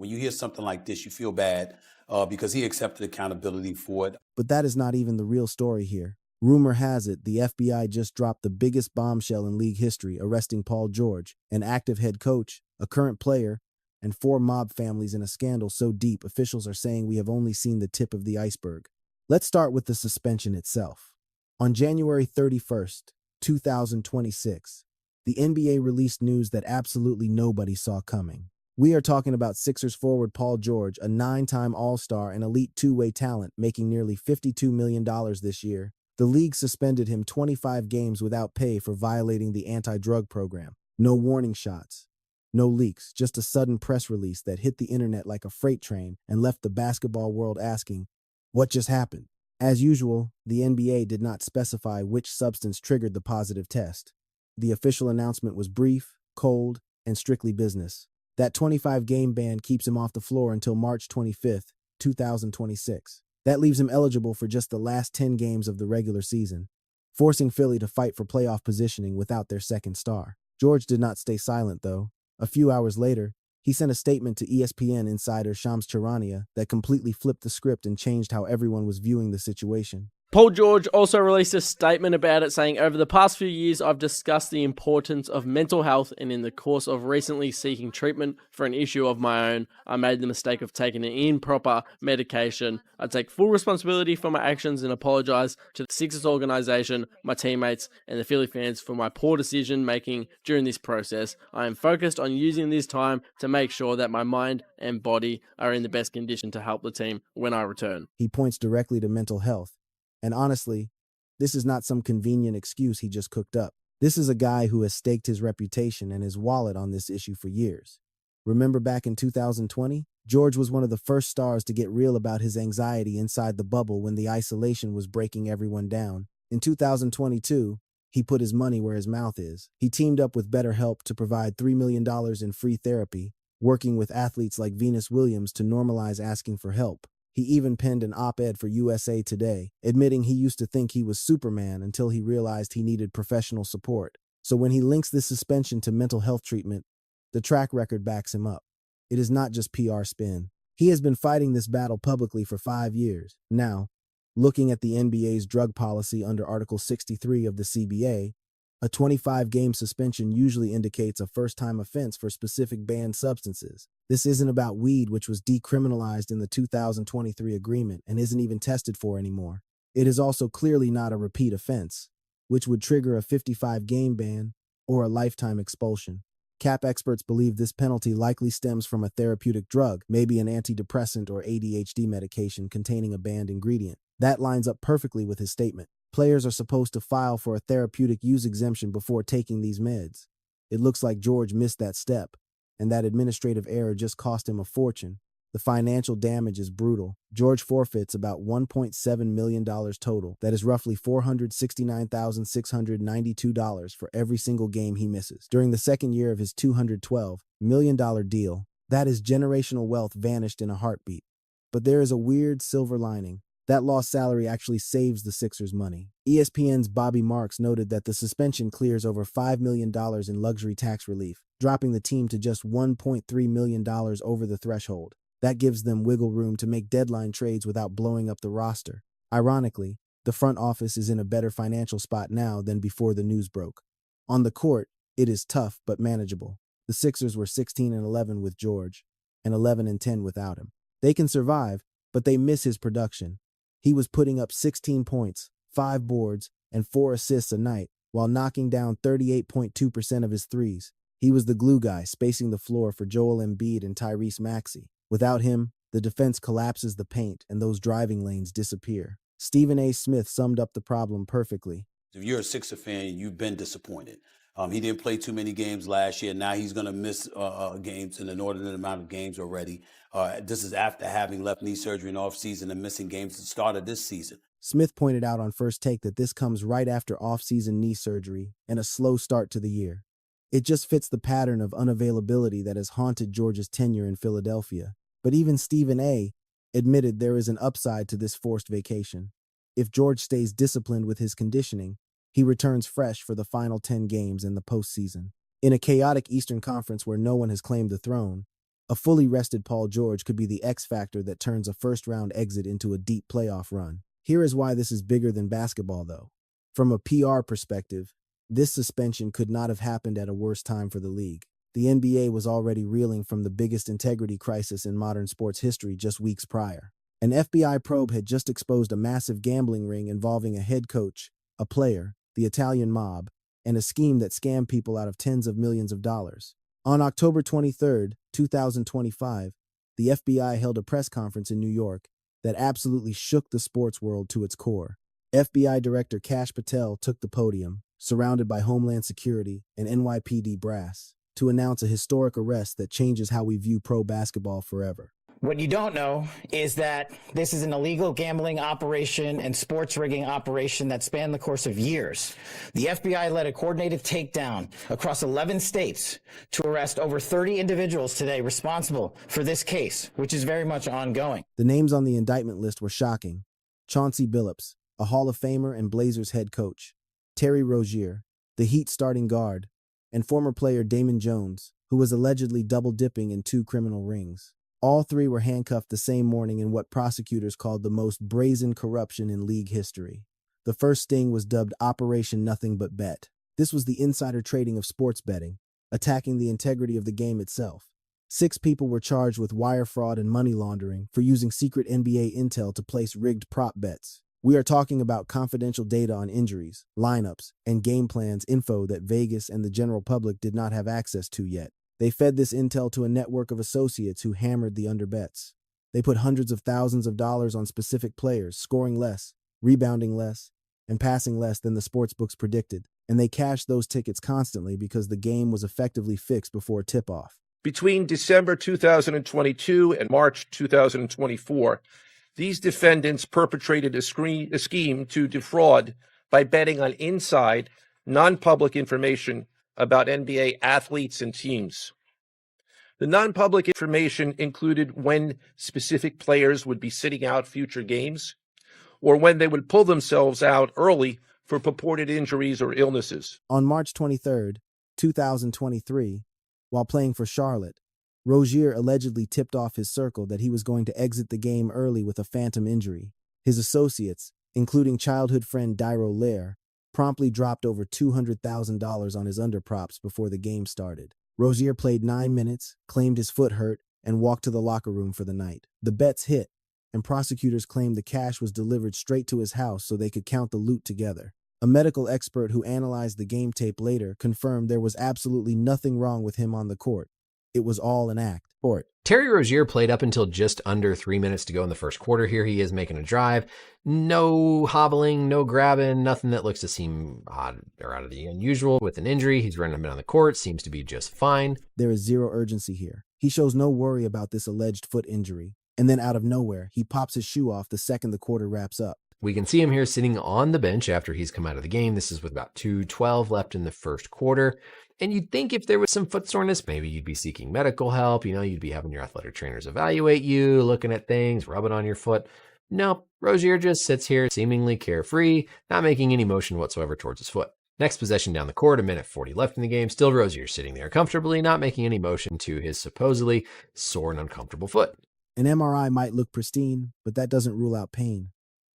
When you hear something like this, you feel bad because he accepted accountability for it. But that is not even the real story here. Rumor has it the FBI just dropped the biggest bombshell in league history, arresting Paul George, an active head coach, a current player, and 4 mob families in a scandal so deep officials are saying we have only seen the tip of the iceberg. Let's start with the suspension itself. On January 31st, 2026, the NBA released news that absolutely nobody saw coming. We are talking about Sixers forward Paul George, a 9-time All-Star and elite two-way talent, making nearly $52 million this year. The league suspended him 25 games without pay for violating the anti-drug program. No warning shots, no leaks, just a sudden press release that hit the internet like a freight train and left the basketball world asking, what just happened? As usual, the NBA did not specify which substance triggered the positive test. The official announcement was brief, cold, and strictly business. That 25-game ban keeps him off the floor until March 25th, 2026. That leaves him eligible for just the last 10 games of the regular season, forcing Philly to fight for playoff positioning without their second star. George did not stay silent, though. A few hours later, he sent a statement to ESPN insider Chauncey that completely flipped the script and changed how everyone was viewing the situation. Paul George also released a statement about it, saying, over the past few years, I've discussed the importance of mental health, and in the course of recently seeking treatment for an issue of my own, I made the mistake of taking an improper medication. I take full responsibility for my actions and apologize to the Sixers organization, my teammates, and the Philly fans for my poor decision making during this process. I am focused on using this time to make sure that my mind and body are in the best condition to help the team when I return. He points directly to mental health. And honestly, this is not some convenient excuse he just cooked up. This is a guy who has staked his reputation and his wallet on this issue for years. Remember back in 2020? George was one of the first stars to get real about his anxiety inside the bubble when the isolation was breaking everyone down. In 2022, he put his money where his mouth is. He teamed up with BetterHelp to provide $3 million in free therapy, working with athletes like Venus Williams to normalize asking for help. He even penned an op-ed for USA Today, admitting he used to think he was Superman until he realized he needed professional support. So when he links this suspension to mental health treatment, the track record backs him up. It is not just PR spin. He has been fighting this battle publicly for 5 years. Now, looking at the NBA's drug policy under Article 63 of the CBA, a 25-game suspension usually indicates a first-time offense for specific banned substances. This isn't about weed, which was decriminalized in the 2023 agreement and isn't even tested for anymore. It is also clearly not a repeat offense, which would trigger a 55-game ban or a lifetime expulsion. CAP experts believe this penalty likely stems from a therapeutic drug, maybe an antidepressant or ADHD medication containing a banned ingredient. That lines up perfectly with his statement. Players are supposed to file for a therapeutic use exemption before taking these meds. It looks like George missed that step, and that administrative error just cost him a fortune. The financial damage is brutal. George forfeits about $1.7 million total. That is roughly $469,692 for every single game he misses. During the second year of his $212 million deal, that is generational wealth vanished in a heartbeat. But there is a weird silver lining. That lost salary actually saves the Sixers money. ESPN's Bobby Marks noted that the suspension clears over $5 million in luxury tax relief, dropping the team to just $1.3 million over the threshold. That gives them wiggle room to make deadline trades without blowing up the roster. Ironically, the front office is in a better financial spot now than before the news broke. On the court, it is tough but manageable. The Sixers were 16-11 with George, and 11-10 without him. They can survive, but they miss his production. He was putting up 16 points, 5 boards, and 4 assists a night, while knocking down 38.2% of his threes. He was the glue guy, spacing the floor for Joel Embiid and Tyrese Maxey. Without him, the defense collapses the paint, and those driving lanes disappear. Stephen A. Smith summed up the problem perfectly. If you're a Sixer fan, you've been disappointed. He didn't play too many games last year. Now he's going to miss games, an inordinate amount of games already. This is after having left knee surgery in offseason and missing games at the start of this season. Smith pointed out on First Take that this comes right after off-season knee surgery and a slow start to the year. It just fits the pattern of unavailability that has haunted George's tenure in Philadelphia. But even Stephen A. admitted there is an upside to this forced vacation. If George stays disciplined with his conditioning, he returns fresh for the final 10 games in the postseason. In a chaotic Eastern Conference where no one has claimed the throne, A fully rested Paul George could be the X factor that turns a first-round exit into a deep playoff run. Here is why this is bigger than basketball, though. From a PR perspective, this suspension could not have happened at a worse time for the league. The NBA was already reeling from the biggest integrity crisis in modern sports history just weeks prior. An FBI probe had just exposed a massive gambling ring involving a head coach, a player, the Italian mob, and a scheme that scammed people out of tens of millions of dollars. On October 23, 2025, the FBI held a press conference in New York that absolutely shook the sports world to its core. FBI Director Kash Patel took the podium, surrounded by Homeland Security and NYPD brass, to announce a historic arrest that changes how we view pro basketball forever. What you don't know is that this is an illegal gambling operation and sports rigging operation that spanned the course of years. The FBI led a coordinated takedown across 11 states to arrest over 30 individuals today responsible for this case, which is very much ongoing. The names on the indictment list were shocking. Chauncey Billups, a Hall of Famer and Blazers head coach; Terry Rozier, the Heat starting guard; and former player Damon Jones, who was allegedly double-dipping in 2 criminal rings. All 3 were handcuffed the same morning in what prosecutors called the most brazen corruption in league history. The first sting was dubbed Operation Nothing But Bet. This was the insider trading of sports betting, attacking the integrity of the game itself. 6 people were charged with wire fraud and money laundering for using secret NBA intel to place rigged prop bets. We are talking about confidential data on injuries, lineups, and game plans info that Vegas and the general public did not have access to yet. They fed this intel to a network of associates who hammered the underbets. They put hundreds of thousands of dollars on specific players, scoring less, rebounding less, and passing less than the sportsbooks predicted. And they cashed those tickets constantly because the game was effectively fixed before tip-off. Between December 2022 and March 2024, these defendants perpetrated a scheme to defraud by betting on inside, non-public information about NBA athletes and teams. The non-public information included when specific players would be sitting out future games, or when they would pull themselves out early for purported injuries or illnesses. On March 23, 2023, while playing for Charlotte, Rozier allegedly tipped off his circle that he was going to exit the game early with a phantom injury. His associates, including childhood friend Dyro Lair, promptly dropped over $200,000 on his underprops before the game started. Rozier played 9 minutes, claimed his foot hurt, and walked to the locker room for the night. The bets hit, and prosecutors claimed the cash was delivered straight to his house so they could count the loot together. A medical expert who analyzed the game tape later confirmed there was absolutely nothing wrong with him on the court. It was all an act. Terry Rozier played up until just under 3 minutes to go in the first quarter. Here he is making a drive. No hobbling, no grabbing, nothing that looks to seem odd or out of the unusual. With an injury, he's running up and down the court, seems to be just fine. There is zero urgency here. He shows no worry about this alleged foot injury. And then out of nowhere, he pops his shoe off the second the quarter wraps up. We can see him here sitting on the bench after he's come out of the game. This is with about 2:12 left in the first quarter. And you'd think if there was some foot soreness, maybe you'd be seeking medical help. You'd be having your athletic trainers evaluate you, looking at things, rubbing on your foot. No, Rozier just sits here seemingly carefree, not making any motion whatsoever towards his foot. Next possession down the court, 1:40 left in the game. Still Rozier sitting there comfortably, not making any motion to his supposedly sore and uncomfortable foot. An MRI might look pristine, but that doesn't rule out pain.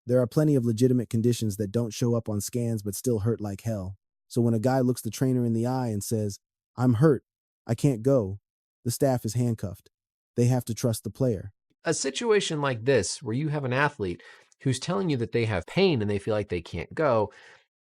There are plenty of legitimate conditions that don't show up on scans but still hurt like hell. So when a guy looks the trainer in the eye and says, "I'm hurt, I can't go," the staff is handcuffed. They have to trust the player. A situation like this, where you have an athlete who's telling you that they have pain and they feel like they can't go,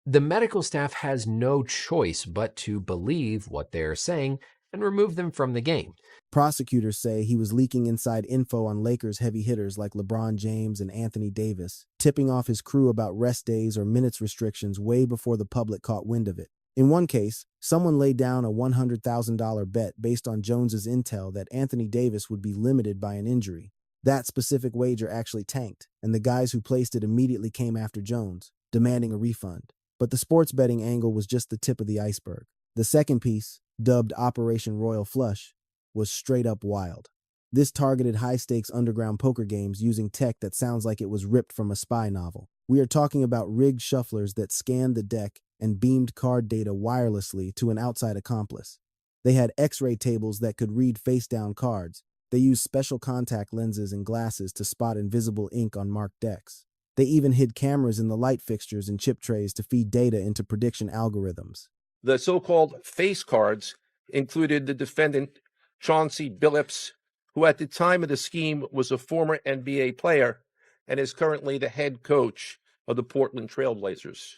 the medical staff has no choice but to believe what they're saying and remove them from the game. Prosecutors say he was leaking inside info on Lakers heavy hitters like LeBron James and Anthony Davis, tipping off his crew about rest days or minutes restrictions way before the public caught wind of it. In one case, someone laid down a $100,000 bet based on Jones's intel that Anthony Davis would be limited by an injury. That specific wager actually tanked, and the guys who placed it immediately came after Jones, demanding a refund. But the sports betting angle was just the tip of the iceberg. The second piece, dubbed Operation Royal Flush, was straight up wild. This targeted high-stakes underground poker games using tech that sounds like it was ripped from a spy novel. We are talking about rigged shufflers that scanned the deck and beamed card data wirelessly to an outside accomplice. They had X-ray tables that could read face-down cards, They used special contact lenses and glasses to spot invisible ink on marked decks. They even hid cameras in the light fixtures and chip trays to feed data into prediction algorithms. The so-called face cards included the defendant Chauncey Billups, who at the time of the scheme was a former NBA player and is currently the head coach of the Portland Trail Blazers,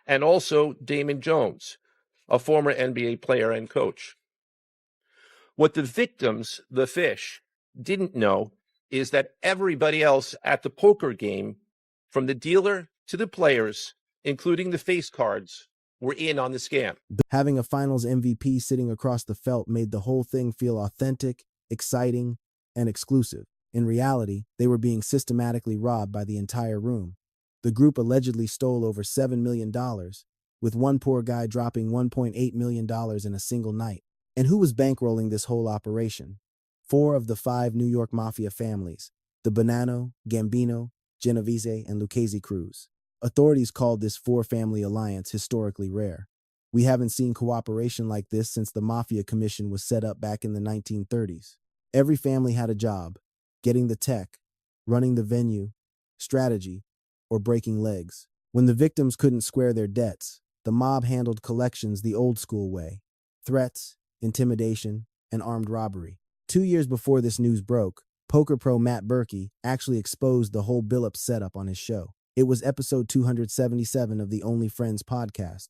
and also Damon Jones, a former NBA player and coach. What the victims, the fish, didn't know is that everybody else at the poker game, from the dealer to the players, including the face cards, were in on the scam. Having a finals MVP sitting across the felt made the whole thing feel authentic, exciting, and exclusive. In reality, they were being systematically robbed by the entire room. The group allegedly stole over $7 million, with one poor guy dropping $1.8 million in a single night. And who was bankrolling this whole operation? 4 of the 5 New York Mafia families, the Bonanno, Gambino, Genovese, and Lucchese crews. Authorities called this 4-family alliance historically rare. We haven't seen cooperation like this since the Mafia Commission was set up back in the 1930s. Every family had a job, getting the tech, running the venue, strategy, or breaking legs. When the victims couldn't square their debts, the mob handled collections the old-school way: threats, intimidation, and armed robbery. 2 years before this news broke, poker pro Matt Berkey actually exposed the whole Billups setup on his show. It was episode 277 of the Only Friends podcast,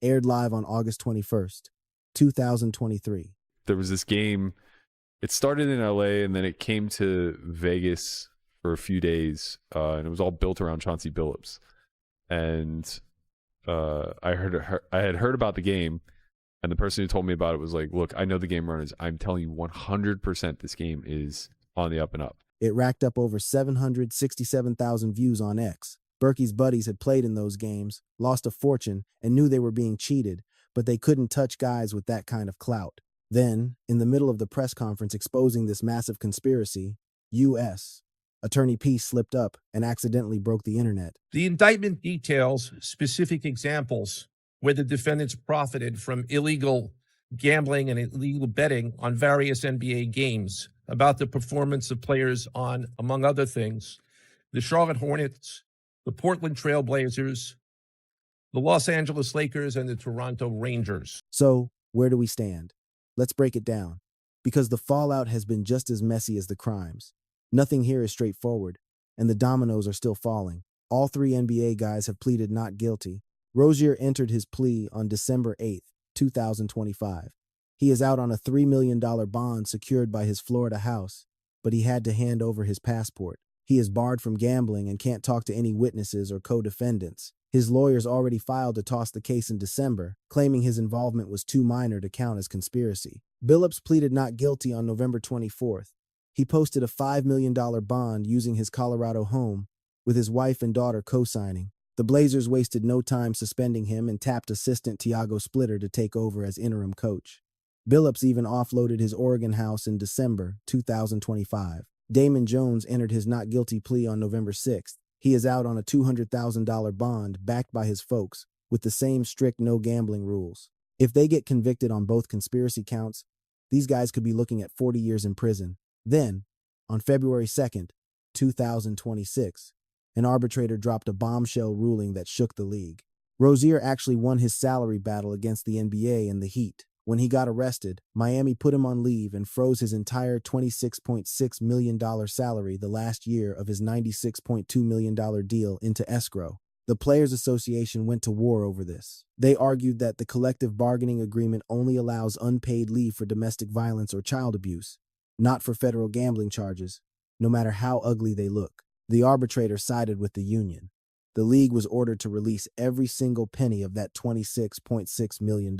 aired live on August 21st, 2023. There was this game. It started in LA and then it came to Vegas for a few days, and it was all built around Chauncey Billups. And I had heard about the game, and the person who told me about it was like, "Look, I know the game runners. I'm telling you 100% this game is on the up and up." It racked up over 767,000 views on X. Berkey's buddies had played in those games, lost a fortune, and knew they were being cheated, but they couldn't touch guys with that kind of clout. Then, in the middle of the press conference exposing this massive conspiracy, U.S. Attorney Peace slipped up and accidentally broke the internet. The indictment details specific examples where the defendants profited from illegal gambling and illegal betting on various NBA games, about the performance of players on, among other things, the Charlotte Hornets, the Portland Trail Blazers, the Los Angeles Lakers, and the Toronto Rangers. So, where do we stand? Let's break it down, because the fallout has been just as messy as the crimes. Nothing here is straightforward, and the dominoes are still falling. All 3 NBA guys have pleaded not guilty. Rozier entered his plea on December 8th, 2025. He is out on a $3 million bond secured by his Florida house, but he had to hand over his passport. He is barred from gambling and can't talk to any witnesses or co-defendants. His lawyers already filed to toss the case in December, claiming his involvement was too minor to count as conspiracy. Billups pleaded not guilty on November 24th. He posted a $5 million bond using his Colorado home, with his wife and daughter co-signing. The Blazers wasted no time suspending him and tapped assistant Tiago Splitter to take over as interim coach. Billups even offloaded his Oregon house in December 2025. Damon Jones entered his not guilty plea on November 6th. He is out on a $200,000 bond backed by his folks, with the same strict no gambling rules. If they get convicted on both conspiracy counts, these guys could be looking at 40 years in prison. Then, on February 2nd, 2026, an arbitrator dropped a bombshell ruling that shook the league. Rozier actually won his salary battle against the NBA and the Heat. When he got arrested, Miami put him on leave and froze his entire $26.6 million salary the last year of his $96.2 million deal into escrow. The Players Association went to war over this. They argued that the collective bargaining agreement only allows unpaid leave for domestic violence or child abuse, not for federal gambling charges, no matter how ugly they look. The arbitrator sided with the union. The league was ordered to release every single penny of that $26.6 million.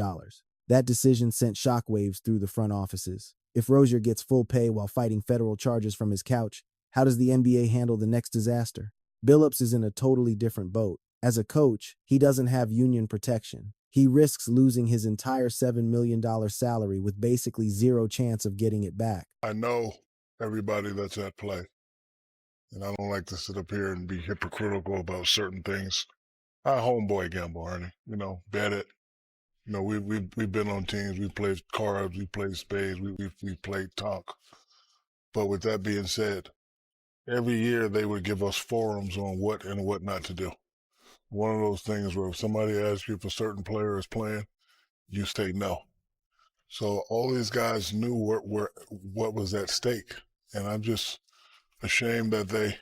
That decision sent shockwaves through the front offices. If Rozier gets full pay while fighting federal charges from his couch, how does the NBA handle the next disaster? Billups is in a totally different boat. As a coach, he doesn't have union protection. He risks losing his entire $7 million salary with basically zero chance of getting it back. I know everybody that's at play, and I don't like to sit up here and be hypocritical about certain things. I homeboy gamble, Ernie. Bet it. We've been on teams. We played cards. We played spades. We played talk. But with that being said, every year they would give us forums on what and what not to do. One of those things where if somebody asks you if a certain player is playing, you say no. So all these guys knew what was at stake. And I'm just ashamed that they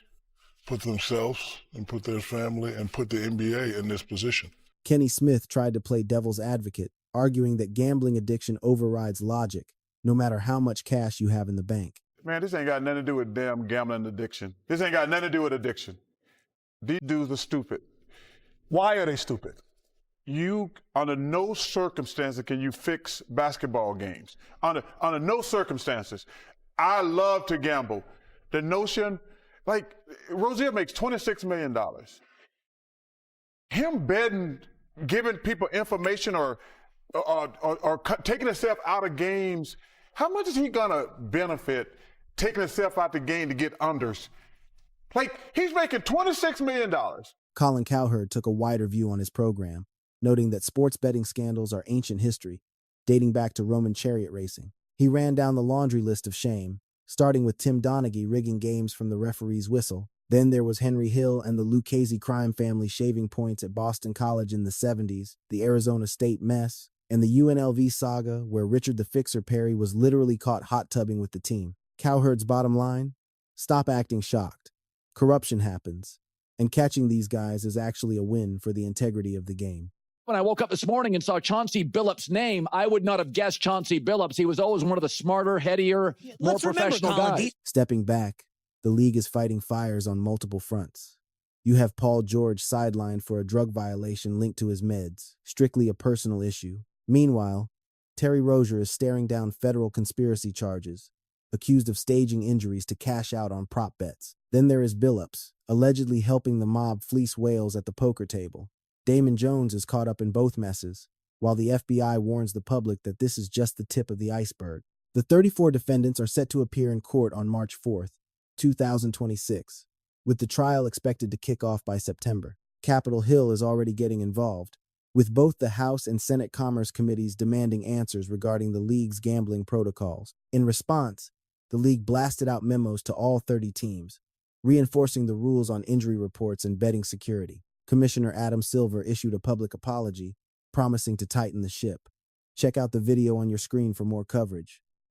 put themselves and put their family and put the NBA in this position. Kenny Smith tried to play devil's advocate, arguing that gambling addiction overrides logic, no matter how much cash you have in the bank. Man, this ain't got nothing to do with damn gambling addiction. This ain't got nothing to do with addiction. These dudes are stupid. Why are they stupid? Under no circumstances can you fix basketball games. Under no circumstances. I love to gamble. The notion, like, Rozier makes $26 million. Him betting, giving people information or taking himself out of games, how much is he gonna benefit taking himself out the game to get unders? Like, he's making $26 million. Colin Cowherd took a wider view on his program, noting that sports betting scandals are ancient history, dating back to Roman chariot racing. He ran down the laundry list of shame, starting with Tim Donaghy rigging games from the referee's whistle. Then there was Henry Hill and the Lucchese crime family shaving points at Boston College in the 70s, the Arizona State mess, and the UNLV saga where Richard the Fixer Perry was literally caught hot tubbing with the team. Cowherd's bottom line? Stop acting shocked. Corruption happens, and catching these guys is actually a win for the integrity of the game. When I woke up this morning and saw Chauncey Billups' name, I would not have guessed Chauncey Billups. He was always one of the smarter, headier, more professional guys. Stepping back, the league is fighting fires on multiple fronts. You have Paul George sidelined for a drug violation linked to his meds, strictly a personal issue. Meanwhile, Terry Rozier is staring down federal conspiracy charges, accused of staging injuries to cash out on prop bets. Then there is Billups, allegedly helping the mob fleece whales at the poker table. Damon Jones is caught up in both messes, while the FBI warns the public that this is just the tip of the iceberg. The 34 defendants are set to appear in court on March 4th, 2026, with the trial expected to kick off by September. Capitol Hill is already getting involved, with both the House and Senate Commerce Committees demanding answers regarding the league's gambling protocols. In response, the league blasted out memos to all 30 teams, reinforcing the rules on injury reports and betting security. Commissioner Adam Silver issued a public apology, promising to tighten the ship. Check out the video on your screen for more coverage.